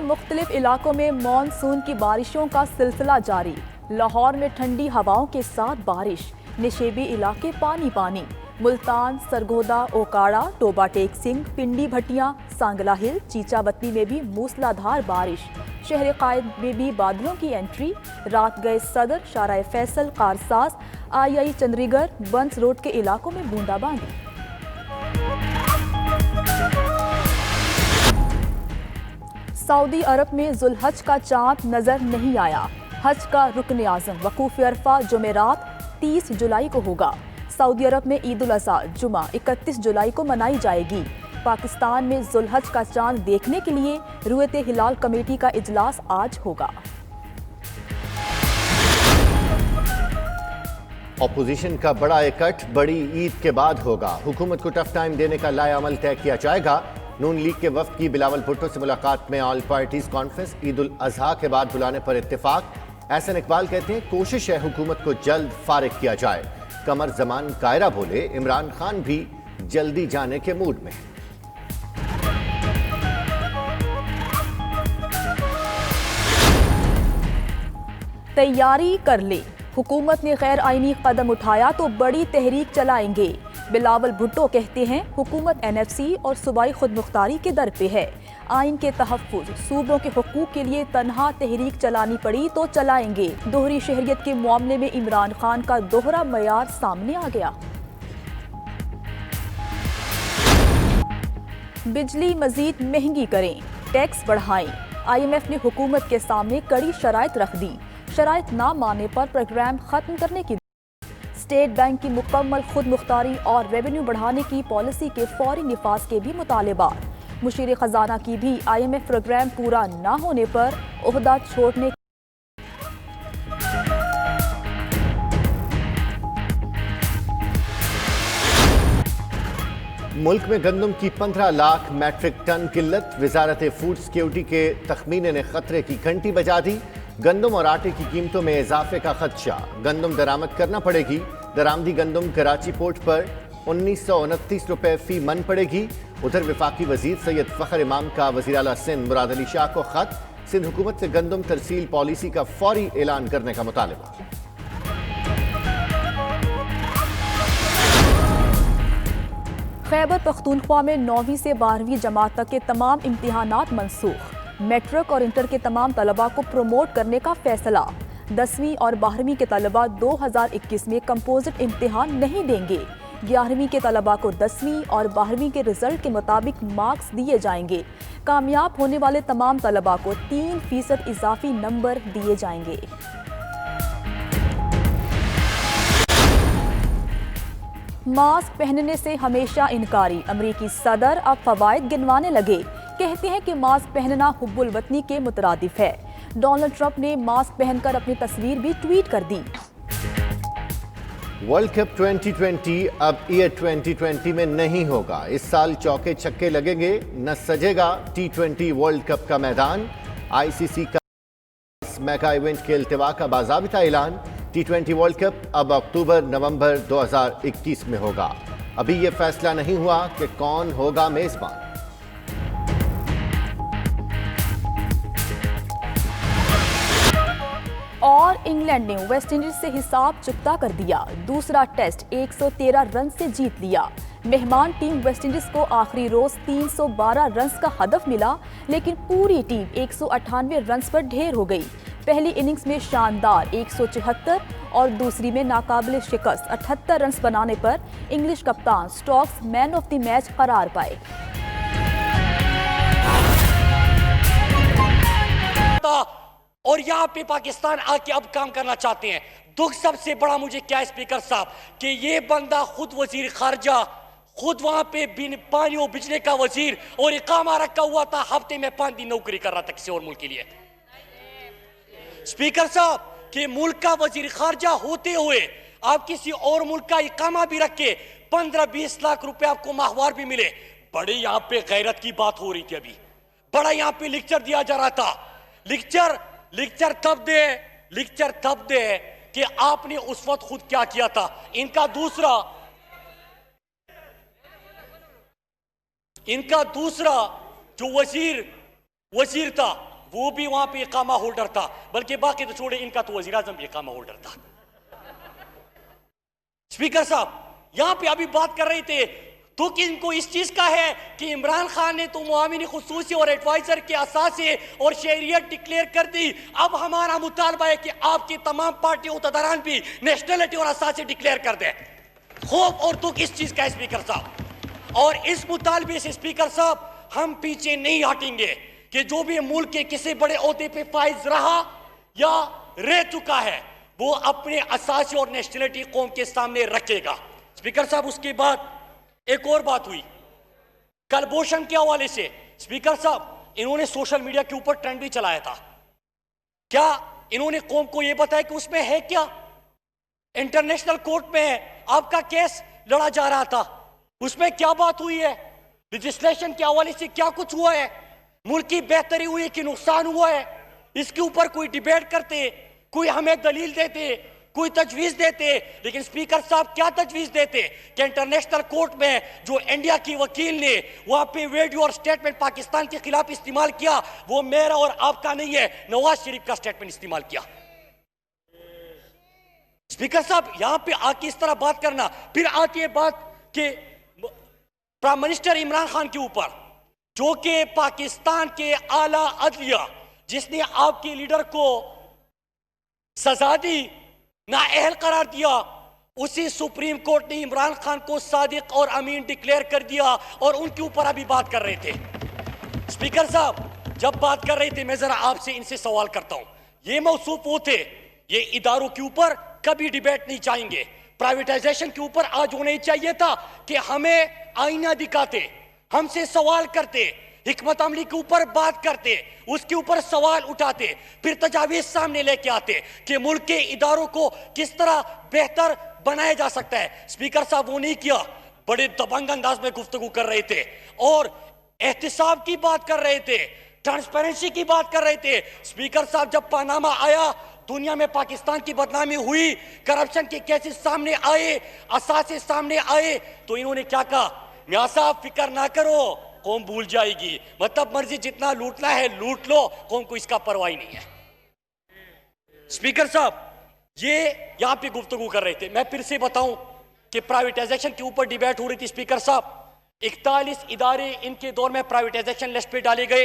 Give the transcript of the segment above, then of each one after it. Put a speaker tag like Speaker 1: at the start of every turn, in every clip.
Speaker 1: मुख्तलिफ इलाकों में मानसून की बारिशों का सिलसिला जारी। लाहौर में ठंडी हवाओं के साथ बारिश, निशेबी इलाके पानी पानी। मुल्तान, सरगोदा, ओकाड़ा, टोबा टेक सिंह, पिंडी भटिया, सांगला हिल, चीचावतनी में भी मूसलाधार बारिश। शहर कायद में भी बादलों की एंट्री। रात गए सदर, शाराए फैसल, कारसाज, आई चंद्रीगढ़, बंस रोड के इलाकों में बूंदाबांदी। सऊदी अरब में जुल्हज का चांद नजर नहीं आया। हज का रुकन आजम वकूफ अरफा जुमेरात 30 जुलाई को होगा। सऊदी अरब में ईद उल अज़हा जुमा 31 जुलाई को मनाई जाएगी। पाकिस्तान में जुल्हज का चांद देखने के लिए रुयत हिलाल कमेटी का इजलास आज होगा।
Speaker 2: ऑपोजिशन का बड़ा इकट्ठ बड़ी ईद के बाद होगा। हुकूमत को टफ टाइम देने का लाएअमल तय किया जाएगा। नून लीग के वफ्द की बिलावल भुट्टो से मुलाकात में all parties conference, Eid ul Azha के बाद बुलाने पर इत्तेफाक। एहसन इकबाल कहते हैं कोशिश है हुकूमत को जल्द फारिग किया जाए। कमर जमान कायरा बोले इमरान खान भी जल्दी जाने के मूड में।
Speaker 1: तैयारी कर ले, हुकूमत ने गैर आईनी कदम उठाया तो बड़ी तहरीक चलाएंगे। बिलावल भुट्टो कहते हैं हुकूमत NFC और सूबाई खुदमुख्तारी के दर पे है। आइन के तहफ़्फ़ुज़, सूबों के हुकूक के लिए तन्हा तहरीक चलानी पड़ी तो चलाएंगे। दोहरी शहरियत के मामले में इमरान खान का दोहरा मयार सामने आ गया। बिजली मजीद महंगी करें, टैक्स बढ़ाएं। IMF ने हुकूमत के सामने कड़ी शराइत रख दी। शराइत ना मानने पर प्रोग्राम खत्म करने की। स्टेट बैंक की मुकम्मल खुद मुख्तारी और रेवेन्यू बढ़ाने की पॉलिसी के फौरी निफाज के भी मुतालबात। मुशीर खजाना की भी IMF प्रोग्राम पूरा ना होने पर ओहदा छोड़ने।
Speaker 2: मुल्क में गंदम की 15 लाख मैट्रिक टन किल्लत। वजारत फूड सिक्योरिटी के तखमीने ने खतरे की घंटी बजा दी। गंदम और आटे की कीमतों में इजाफे का खदशा। गंदम दरामद करना पड़ेगी। दरामदी गंदम कराची पोर्ट पर 1929 रुपए फी मन पड़ेगी। उधर वफाकी वजीर सैयद फखर इमाम का वजीर आला सिंध मुराद अली शाह को खत। सिंध हुकूमत से गंदम तरसील पॉलिसी का फौरी ऐलान करने का मुतालबा।
Speaker 1: खैबर पख्तूनख्वा में 9वीं से 12वीं जमात तक के तमाम इम्तिहानात मनसूख। मैट्रिक और इंटर के तमाम तलबा को प्रमोट करने का फैसला। 10वीं और 12वीं के तलबा 2021 में कंपोजिट इम्तिहान नहीं देंगे। 11वीं के तलबा को 10वीं और 12वीं के रिजल्ट के मुताबिक मार्क्स दिए जाएंगे। कामयाब होने वाले तमाम तलबा को 3% इजाफी नंबर दिए जाएंगे। मास्क पहनने से हमेशा इनकारी, अमरीकी सदर अब फवायद गिनवाने लगे। कहते हैं कि मास्क पहनना हुब्बुल वतनी के मुतरादिफ है। डोनाल्ड ट्रंप ने मास्क पहनकर अपनी तस्वीर भी ट्वीट कर दी।
Speaker 2: वर्ल्ड कप 2020 अब ईयर 2020 में नहीं होगा। इस साल चौके छक्के लगेंगे, न सजेगा T20 वर्ल्ड कप का मैदान। ICC का इस मेगा इवेंट के इल्तिवा का बाज़ाबिता ऐलान। T20 वर्ल्ड कप अब अक्टूबर-नवंबर 2021 में होगा। अभी यह फैसला नहीं हुआ कि कौन होगा मेजबान।
Speaker 1: और इंग्लैंड ने वेस्टइंडीज से हिसाब चुकता कर दिया। दूसरा टेस्ट 113 रन से जीत लिया। मेहमान टीम वेस्टइंडीज को आखिरी रोज 312 रन का हदफ मिला, लेकिन पूरी टीम 198 रन पर ढेर हो गई। पहली इनिंग्स में शानदार 174 और दूसरी में नाकाबिल शिकस्त 78 रन बनाने पर इंग्लिश कप्तान Stokes man of the match करार पाए।
Speaker 3: और यहाँ पे पाकिस्तान आके अब काम करना चाहते हैं। दुख सबसे बड़ा मुझे क्या स्पीकर साहब कि ये बंदा खुद वजीर खारजा, खुद वहां पे पानी और बिजली का वजीर और इकामा रखा हुआ था। हफ्ते में 5 दिन नौकरी कर रहा था किसी और मुल्क के लिए। स्पीकर साहब कि मुल्क का वजीर खारजा होते हुए आप किसी और मुल्क का इकामा भी रख के 15-20 लाख रुपए आपको माहवार भी मिले। बड़े यहाँ पे गैरत की बात हो रही थी। अभी बड़ा यहाँ पे लेक्चर दिया जा रहा था। लेक्चर तब दे कि आपने उस वक्त खुद क्या किया था। इनका दूसरा जो वजीर था वो भी वहां पे इकामा होल्डर था, बल्कि बाकी तो छोड़े, इनका तो वजीर आजम भी इकामा होल्डर था। स्पीकर साहब यहां पे अभी बात कर रहे थे तो कि इनको इस चीज का है कि इमरान खान ने तो मुआविन खुसूसी और एडवाइजर के असासे और शहरियत डिक्लेयर कर दी। अब हमारा मुतालबा है कि आपकी तमाम पार्टी उहदेदारान भी नेशनलिटी और असासे डिक्लेयर कर दें। खौफ और दुख इस चीज का है स्पीकर साहब, और इस मुतालबे से स्पीकर साहब हम पीछे नहीं हटेंगे कि जो भी मुल्क के किसी बड़े ओहदे पे फाइज रहा या रह चुका है वो अपने असासे और नेशनलिटी कौम के सामने रखेगा। स्पीकर साहब उसके बाद एक और बात हुई कलभूषण के हवाले से। स्पीकर साहब इन्होंने सोशल मीडिया के ऊपर ट्रेंड भी चलाया था। क्या इन्होंने कौम को यह बताया कि उसमें है क्या? इंटरनेशनल कोर्ट में है, आपका केस लड़ा जा रहा था, उसमें क्या बात हुई है? लेजिस्लेशन के हवाले से क्या कुछ हुआ है? मुल्क की बेहतरी हुई है कि नुकसान हुआ है? इसके ऊपर कोई डिबेट करते, कोई हमें दलील देते, कोई तजवीज देते। लेकिन स्पीकर साहब क्या तजवीज देते कि इंटरनेशनल कोर्ट में जो इंडिया की वकील ने वहां पे वीडियो और स्टेटमेंट पाकिस्तान के खिलाफ इस्तेमाल किया वो मेरा और आपका नहीं है, नवाज शरीफ का स्टेटमेंट इस्तेमाल किया। स्पीकर साहब यहां पे आके इस तरह बात करना, फिर आती है बात कि प्राइम मिनिस्टर इमरान खान के ऊपर, जो कि पाकिस्तान के आला अदलिया जिसने आपके लीडर को सजा दी, नाअहल करार दिया, उसी सुप्रीम कोर्ट ने इमरान खान को सादिक और अमीन डिक्लेयर कर दिया और उनके ऊपर अभी बात कर रहे थे। स्पीकर साहब जब बात कर रहे थे मैं जरा आपसे इनसे सवाल करता हूं, ये मौसूफ वो थे, ये इदारों के ऊपर कभी डिबेट नहीं चाहेंगे, प्राइवेटाइजेशन के ऊपर आज होना ही चाहिए था कि हमें आईना दिखाते, हमसे सवाल करते, हिकमत अमली के ऊपर बात करते, उसके ऊपर सवाल उठाते, फिर तजावीज सामने लेके आते कि मुल्क के इदारों को किस तरह बेहतर बनाया जा सकता है। स्पीकर साहब वो नहीं किया, बड़े दबंग अंदाज में गुफ्तगू कर रहे थे और एहतिसाब की बात कर रहे थे, ट्रांसपेरेंसी की बात कर रहे थे। स्पीकर साहब जब पनामा आया, दुनिया में पाकिस्तान की बदनामी हुई, करप्शन के केसेस सामने आए, असासे सामने आए, तो इन्होंने क्या कहा? मियां साहब फिक्र ना करो, कौम भूल जाएगी, मतलब मर्जी जितना लूटना है लूट लो, कौम को इसका परवाह नहीं है। स्पीकर साहब ये यहां पे गुफ्तगू कर रहे थे। मैं फिर से बताऊं कि प्राइवेटाइजेशन के ऊपर डिबेट हो रही थी। स्पीकर साहब 41 इदारे इनके दौर में प्राइवेटाइजेशन लिस्ट पे डाले गए,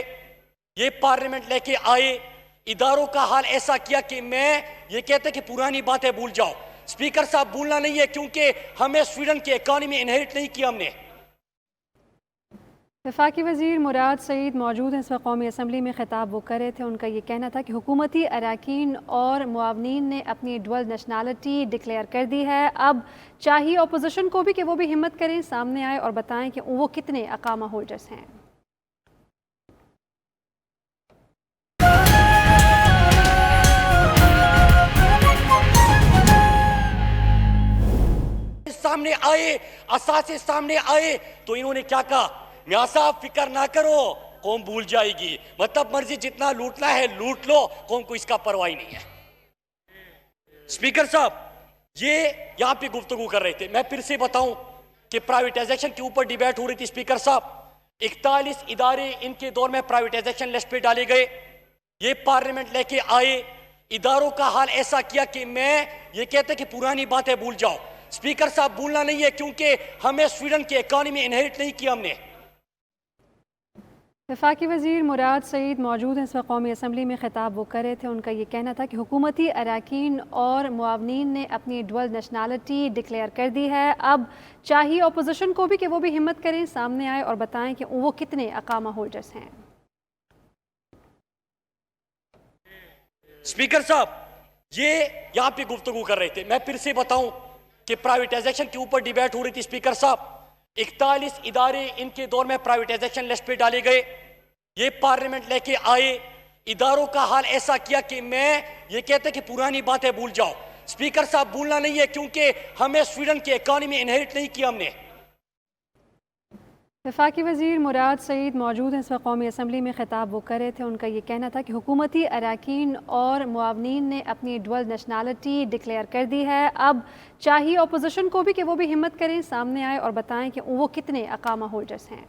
Speaker 3: ये पार्लियामेंट लेके आए, इदारों का हाल ऐसा किया कि मैं ये कहते कि पुरानी बातें भूल जाओ। स्पीकर साहब भूलना नहीं है क्योंकि हमें स्वीडन की इकॉनमी इनहेरिट नहीं किया हमने।
Speaker 4: वफाकी वज़ीर मुराद सईद मौजूद हैं इस वक्त कौमी असम्बली में, ख़िताब वो कर रहे थे। उनका ये कहना था कि हुकूमती अरकान और मुआवनीन ने अपनी डुअल नेशनलिटी डिक्लेयर कर दी है। अब चाहिए अपोजिशन को भी कि वो भी हिम्मत करें, सामने आए और बताएं कि वो कितने अकामा होल्डर्स हैं।
Speaker 3: सामने आए, असासे सामने आए, तो इन्होंने क्या कहा? मियां साहब फिक्र ना करो, कौम भूल जाएगी, मतलब मर्जी जितना लूटना है लूट लो, कौम को इसका परवाह ही नहीं है। स्पीकर साहब ये यहां पे गुफ्तगू कर रहे थे। मैं फिर से बताऊं कि प्राइवेटाइजेशन के ऊपर डिबेट हो रही थी। स्पीकर साहब 41 इदारे इनके दौर में प्राइवेटाइजेशन लिस्ट पे डाले गए, ये पार्लियामेंट लेके आए, इदारों का हाल ऐसा किया कि मैं ये कहते कि पुरानी बातें भूल जाओ। स्पीकर साहब भूलना नहीं है क्योंकि हमें स्वीडन की इकॉनमी इनहेरिट नहीं किया हमने।
Speaker 4: वफाकी वज़ीर मुराद सईद मौजूद हैं इस वक्त कौमी असम्बली में, ख़िताब वो कर रहे थे। उनका ये कहना था कि हुकूमती अरकान और मुआवनीन ने अपनी डुअल नेशनलिटी डिक्लेयर कर दी है। अब चाहिए अपोजिशन को भी कि वो भी हिम्मत करें, सामने आए और बताएं कि वो कितने अकामा होल्डर्स हैं।
Speaker 3: स्पीकर साहब ये यहां पे गुफ्तगू कर रहे थे। मैं फिर से बताऊं कि प्राइवेटाइजेशन के ऊपर डिबेट हो रही थी। स्पीकर साहब 41 इदारे इनके दौर में प्राइवेटाइजेशन लिस्ट पे डाले गए, ये पार्लियामेंट लेके आए, इदारों का हाल ऐसा किया कि मैं ये कहते कि पुरानी बातें भूल जाओ। स्पीकर साहब भूलना नहीं है क्योंकि हमें स्वीडन की इकॉनमी इनहेरिट नहीं किया हमने।
Speaker 4: वफाकी वज़ीर मुराद सईद मौजूद हैं इस वक्त कौमी असम्बली में, ख़िताब वो कर रहे थे। उनका ये कहना था कि हुकूमती अरकान और मुआवनीन ने अपनी डुअल नेशनलिटी डिक्लेयर कर दी है। अब चाहिए अपोजिशन को भी कि वो भी हिम्मत करें, सामने आए और बताएं कि वो कितने अकामा होल्डर्स हैं।